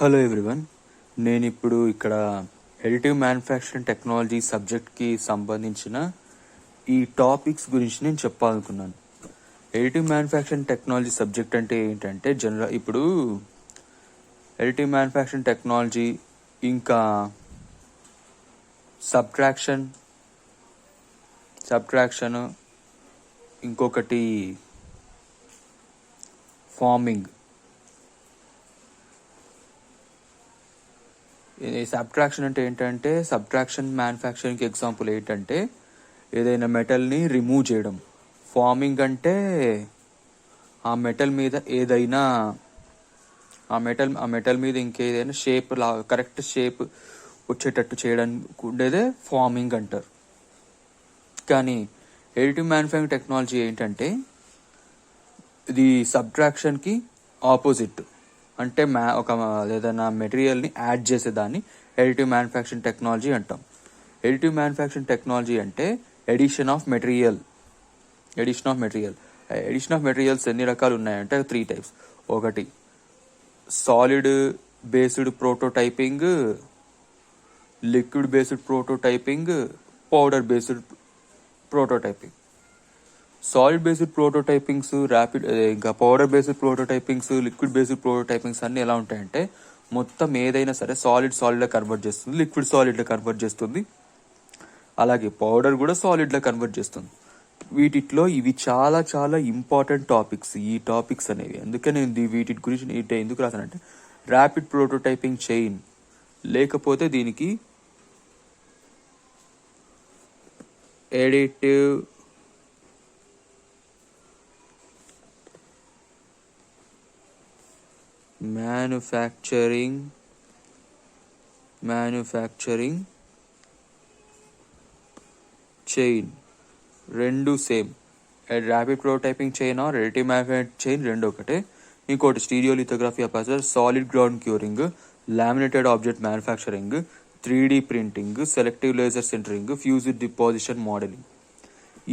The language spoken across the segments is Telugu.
హలో ఎవ్రీవన్, నేను ఇప్పుడు ఇక్కడ అడిటివ్ మ్యానుఫ్యాక్చరింగ్ టెక్నాలజీ సబ్జెక్ట్కి సంబంధించిన ఈ టాపిక్స్ గురించి నేను చెప్పాలనుకున్నాను. అడిటివ్ మ్యానుఫ్యాక్చరింగ్ టెక్నాలజీ సబ్జెక్ట్ అంటే ఏంటంటే ఇప్పుడు అడిటివ్ మ్యానుఫ్యాక్చరింగ్ టెక్నాలజీ ఇంకా సబ్ట్రాక్షన్ ఇంకొకటి ఫార్మింగ్. సబ్ట్రాక్షన్ అంటే ఏంటంటే సబ్ట్రాక్షన్ మ్యానుఫ్యాక్చరింగ్కి ఎగ్జాంపుల్ ఏంటంటే ఏదైనా మెటల్ని రిమూవ్ చేయడం. ఫార్మింగ్ అంటే ఆ మెటల్ మీద ఏదైనా ఆ మెటల్ మీద ఇంకేదైనా షేప్ కరెక్ట్ షేప్ వచ్చేటట్టు చేయడానికి ఉండేదే ఫార్మింగ్ అంటారు. కానీ అడిటివ్ మ్యానుఫ్యాక్చరింగ్ టెక్నాలజీ ఏంటంటే ఇది సబ్ట్రాక్షన్కి ఆపోజిట్. అంటే ఏదైనా మెటీరియల్ని యాడ్ చేసేదాన్ని అడిటివ్ మ్యానుఫ్యాక్చరింగ్ టెక్నాలజీ అంటాం. అడిటివ్ మ్యానుఫ్యాక్చరింగ్ టెక్నాలజీ అంటే ఎడిషన్ ఆఫ్ మెటీరియల్స్ ఎన్ని రకాలు ఉన్నాయంటే 3 టైప్స్. ఒకటి solid based prototyping, liquid based prototyping, powder based prototyping. Solid based prototypings ఇంకా powder based prototypings, liquid based prototypings అన్ని ఎలా ఉంటాయంటే మొత్తం ఏదైనా సరే సాలిడ్లో కన్వర్ట్ చేస్తుంది, లిక్విడ్ సాలిడ్లో కన్వర్ట్ చేస్తుంది, అలాగే పౌడర్ కూడా సాలిడ్లో కన్వర్ట్ చేస్తుంది. వీటిలో ఇవి చాలా చాలా ఇంపార్టెంట్ టాపిక్స్. ఈ టాపిక్స్ అనేవి అందుకే నేను వీటి గురించి ఎందుకు రాసానంటే ర్యాపిడ్ ప్రోటోటైపింగ్ చైన్ లేకపోతే దీనికి అడిటివ్ మ్యానుఫ్యాక్చరింగ్ చైన్ రెండు same. Rapid prototyping chain or additive manufacturing chain రెండు ఒకటే. ఇంకోటి stereolithography aperture, solid ground curing, laminated object manufacturing, 3D printing, selective laser sintering, fused deposition modelling.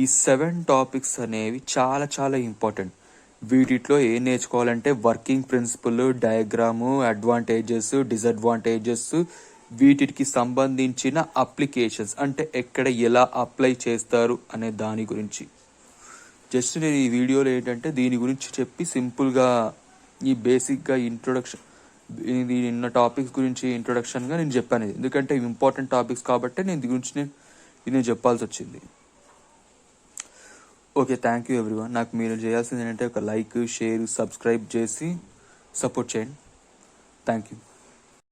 ఈ 7 టాపిక్స్ అనేవి చాలా చాలా ఇంపార్టెంట్. వీటిలో ఏం నేర్చుకోవాలంటే working principle, diagram, advantages, disadvantages, వీటికి సంబంధించిన అప్లికేషన్స్ అంటే ఎక్కడ ఎలా అప్లై చేస్తారు అనే దాని గురించి జస్ట్ నేను ఈ వీడియోలో ఏంటంటే దీని గురించి చెప్పి సింపుల్గా ఈ బేసిక్గా ఇంట్రొడక్షన్ నిన్న టాపిక్స్ గురించి ఇంట్రొడక్షన్గా నేను చెప్పాను. ఎందుకంటే ఇంపార్టెంట్ టాపిక్స్ కాబట్టి నేను దీని గురించి నేను చెప్పాల్సి వచ్చింది. Okay, thank you everyone. నాకు మీరు చేయాల్సింది ఏంటంటే ఒక లైక్, షేర్, సబ్స్క్రైబ్ చేసి సపోర్ట్ చేయండి. Thank you.